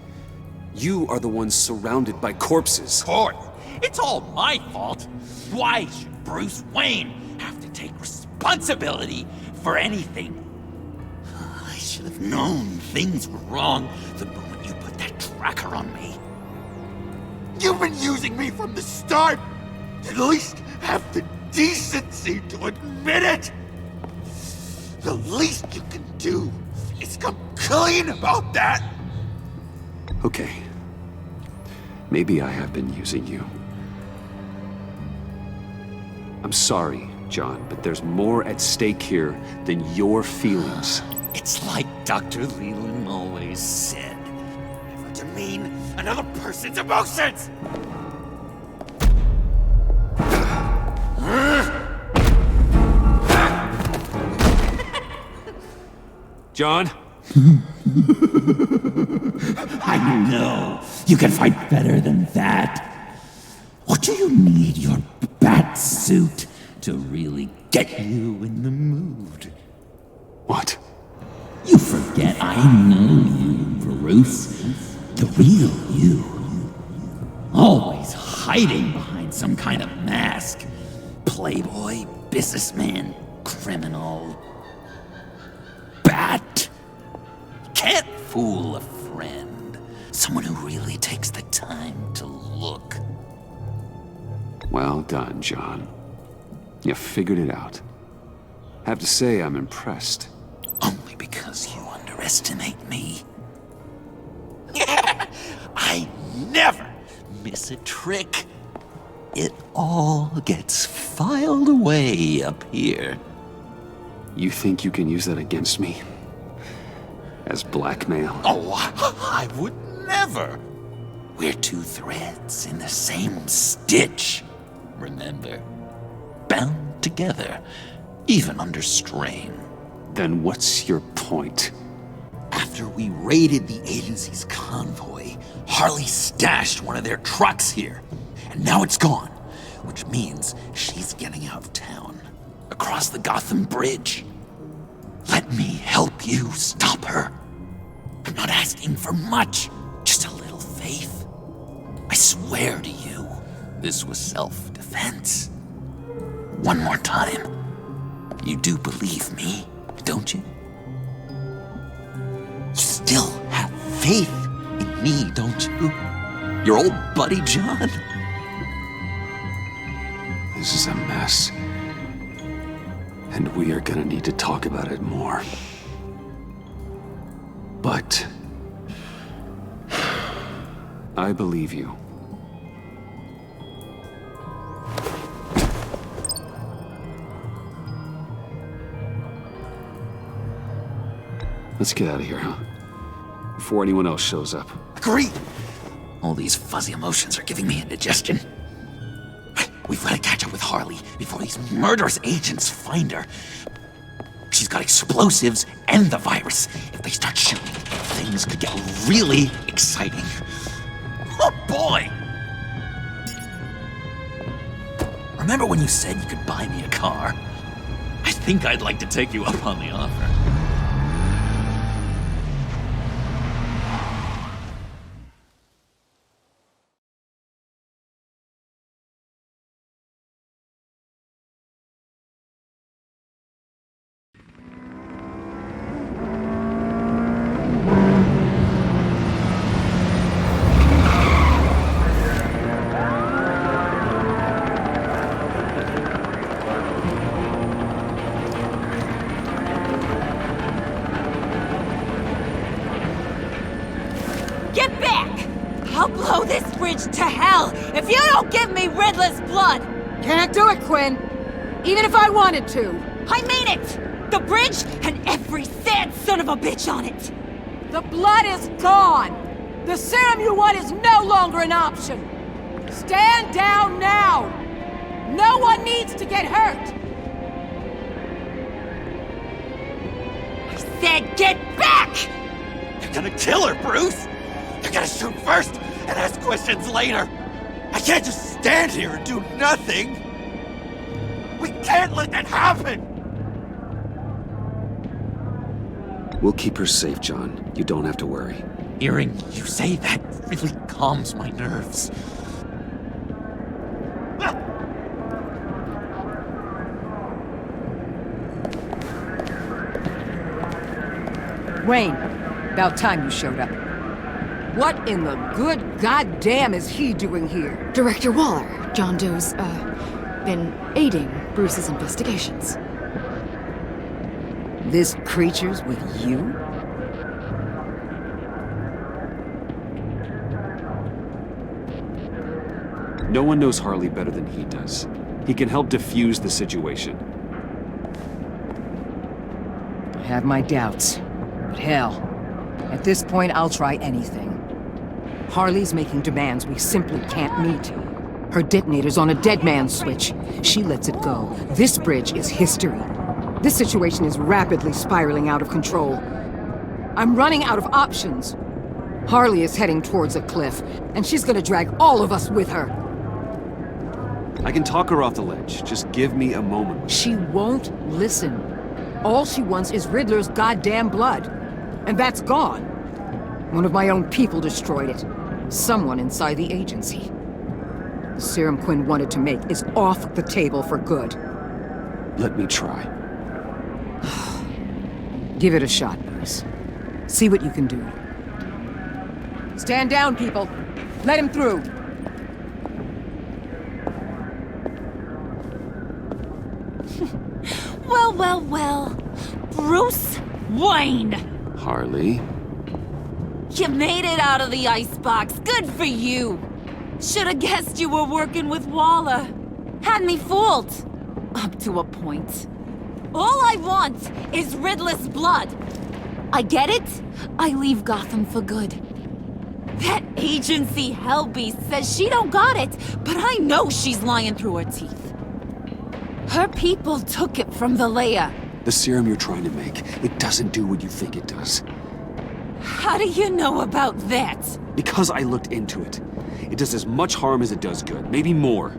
You are the one surrounded by corpses. Court, it's all my fault. Why should Bruce Wayne have to take responsibility for anything? I should have known things were wrong the moment you put that tracker on me. You've been using me from the start. At least have the decency to admit it. The least you can do is come clean about that. Okay. Maybe I have been using you. I'm sorry, John, but there's more at stake here than your feelings. It's like Dr. Leland always said. Never demean another person's emotions! John? I know. You can fight better than that. Or do you need your bat suit to really get you in the mood? What? You forget I know you, Bruce. The real you. Always hiding behind some kind of mask. Playboy, businessman, criminal. Bat. Can't fool a friend. Someone who really takes the time to look. Well done, John. You figured it out. Have to say, I'm impressed. Only because you underestimate me. I never miss a trick. It all gets filed away up here. You think you can use that against me? As blackmail? Oh, I would never. We're two threads in the same stitch. Remember? Bound together, even under strain. Then what's your point? After we raided the agency's convoy, Harley stashed one of their trucks here. And now it's gone, which means she's getting out of town. Across the Gotham Bridge. Let me help you stop her. I'm not asking for much, just a little faith. I swear to you, this was self-defense. One more time. You do believe me, don't you? You still have faith in me, don't you? Your old buddy, John? This is a mess. And we are gonna need to talk about it more. But I believe you. Let's get out of here, huh? Before anyone else shows up. Agreed! All these fuzzy emotions are giving me indigestion. We've got to catch up with Harley before these murderous agents find her. She's got explosives and the virus. If they start shooting, things could get really exciting. Oh boy! Remember when you said you could buy me a car? I think I'd like to take you up on the offer. Get back! I'll blow this bridge to hell if you don't give me Riddler's blood! Can't do it, Quinn. Even if I wanted to. I mean it! The bridge and every sad son of a bitch on it! The blood is gone! The serum you want is no longer an option! Stand down now! No one needs to get hurt! I said get back! You're gonna kill her, Bruce! You're gonna shoot first and ask questions later! I can't just stand here and do nothing! We can't let that happen! We'll keep her safe, John. You don't have to worry. Hearing you say that really calms my nerves. Wayne, about time you showed up. What in the good goddamn is he doing here? Director Waller, John Doe's, been aiding Bruce's investigations. This creature's with you? No one knows Harley better than he does. He can help defuse the situation. I have my doubts. But hell, at this point I'll try anything. Harley's making demands we simply can't meet. Her detonator's on a dead man's switch. She lets it go. This bridge is history. This situation is rapidly spiraling out of control. I'm running out of options. Harley is heading towards a cliff, and she's gonna drag all of us with her. I can talk her off the ledge. Just give me a moment. She won't listen. All she wants is Riddler's goddamn blood. And that's gone. One of my own people destroyed it. Someone inside the agency. The serum Quinn wanted to make is off the table for good. Let me try. Give it a shot, Bruce. See what you can do. Stand down, people. Let him through. Well, well, well. Bruce Wayne! Harley? You made it out of the icebox. Good for you. Should've guessed you were working with Waller. Had me fooled. Up to a point. All I want is Riddler's blood. I get it. I leave Gotham for good. That agency hellbeast says she don't got it, but I know she's lying through her teeth. Her people took it from the lair. The serum you're trying to make, it doesn't do what you think it does. How do you know about that? Because I looked into it. It does as much harm as it does good, maybe more.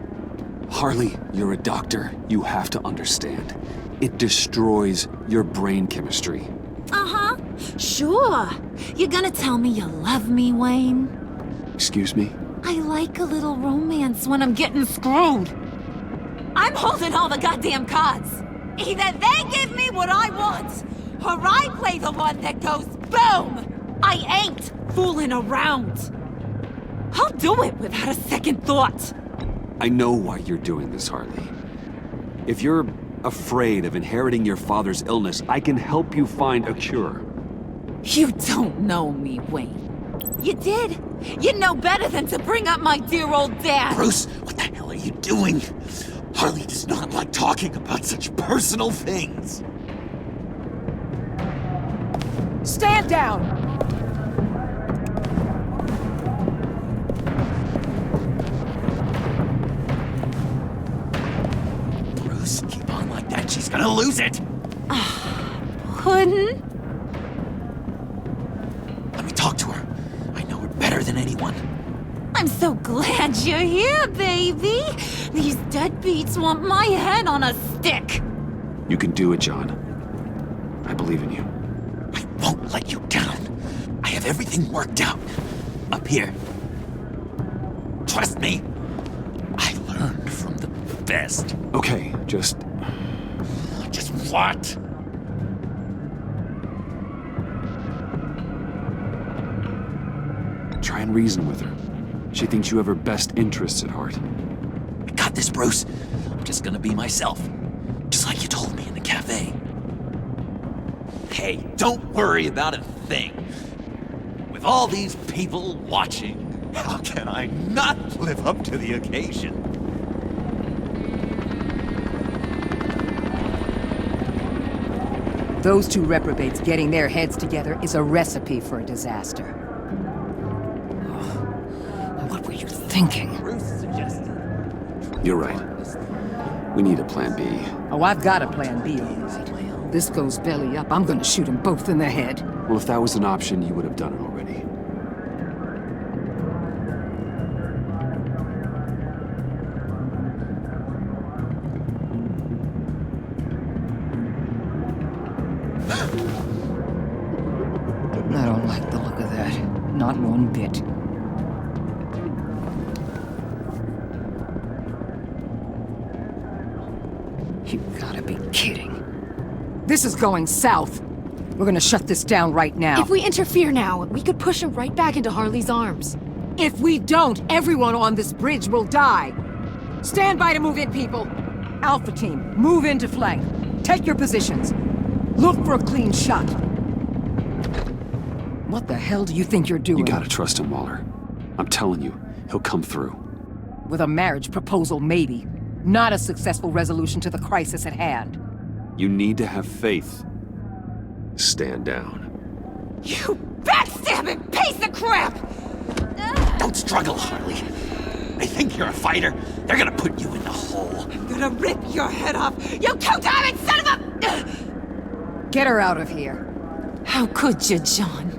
Harley, you're a doctor. You have to understand. It destroys your brain chemistry. Uh-huh. Sure. You're gonna tell me you love me, Wayne? Excuse me? I like a little romance when I'm getting screwed. I'm holding all the goddamn cards. Either they give me what I want, or I play the one that goes boom! I ain't fooling around. I'll do it without a second thought. I know why you're doing this, Harley. If you're afraid of inheriting your father's illness, I can help you find a cure. You don't know me, Wayne. You did. You know better than to bring up my dear old dad. Bruce, what the hell are you doing? Harley does not like talking about such personal things. Stand down! Bruce, keep on like that. She's gonna lose it. Puddin'? Let me talk to her. I know her better than anyone. I'm so glad you're here, baby. These deadbeats want my head on a stick. You can do it, John. I believe in you. I won't let you down. I have everything worked out. Up here. Trust me. I learned from the best. Okay, just what? Try and reason with her. She thinks you have her best interests at heart. I got this, Bruce. I'm just gonna be myself. Just like you told me in the cafe. Hey, don't worry about a thing. With all these people watching, how can I not live up to the occasion? Those two reprobates getting their heads together is a recipe for a disaster. What were you thinking? Bruce suggested. You're right. We need a plan B. Oh, I've got a plan B, all right. This goes belly up, I'm gonna shoot them both in the head. Well, if that was an option, you would have done it already. I don't like the look of that. Not one bit. You gotta be kidding. This is going south. We're gonna shut this down right now. If we interfere now, we could push him right back into Harley's arms. If we don't, everyone on this bridge will die. Stand by to move in, people. Alpha team, move into flank. Take your positions. Look for a clean shot. What the hell do you think you're doing? You gotta trust him, Waller. I'm telling you, he'll come through. With a marriage proposal, maybe. Not a successful resolution to the crisis at hand. You need to have faith. Stand down. You backstabbing piece of crap! Don't struggle, Harley. They think you're a fighter. They're gonna put you in the hole. I'm gonna rip your head off, you two-timing son of a... Get her out of here. How could you, John?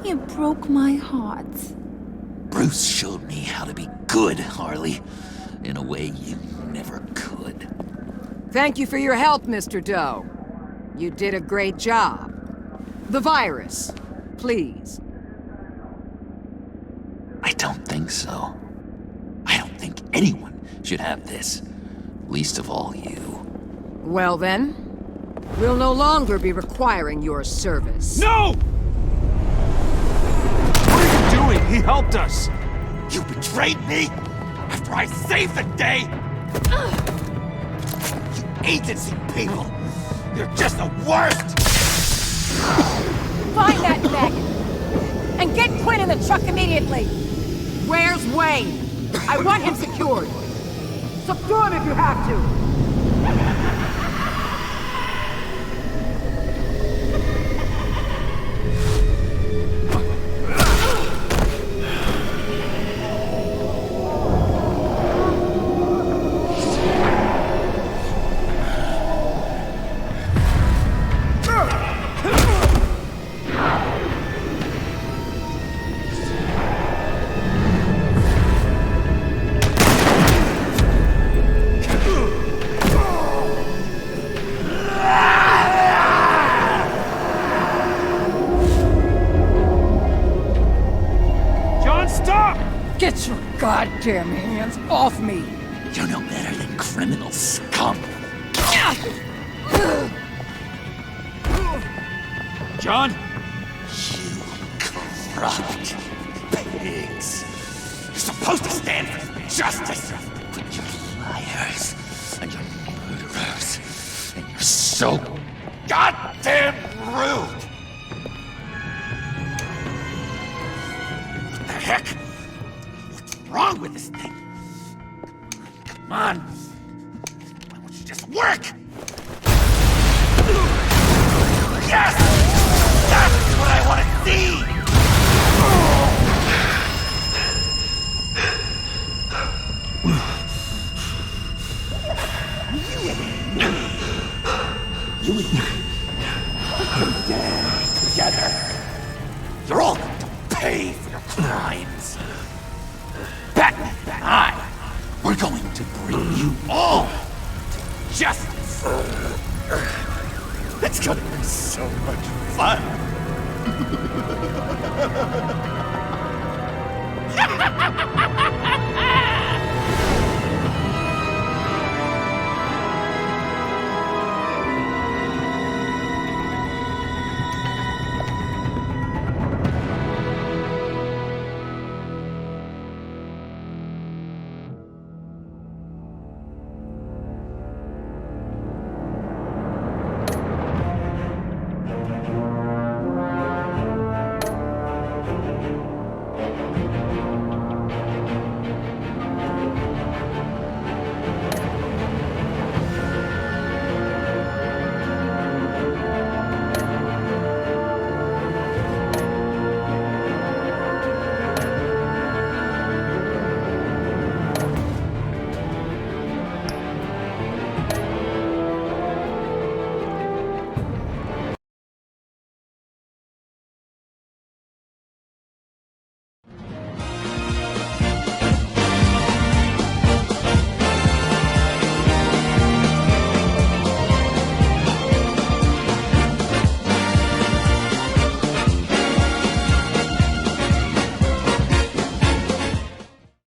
You broke my heart. Bruce showed me how to be good, Harley. In a way you never could. Thank you for your help, Mr. Doe. You did a great job. The virus, please. I don't think so. I don't think anyone should have this. Least of all you. Well then, we'll no longer be requiring your service. No! What are you doing? He helped us! You betrayed me after I saved the day! You agency people! You're just the worst! Find that maggot! And get Quinn in the truck immediately! Where's Wayne? I want him secured! Subdue him if you have to! goddamn hands off me! You're no better than criminal scum. John? You corrupt pigs. You're supposed to stand for justice, but you're liars and you're murderers and you're so goddamn rude. What the heck? What's wrong with this thing? Come on. Why won't you just work? Yes! That's what I want to see! You and me are dead together. You're all going to pay for your crimes. Batman and I, we're going to bring you all to justice. It's gonna be so much fun.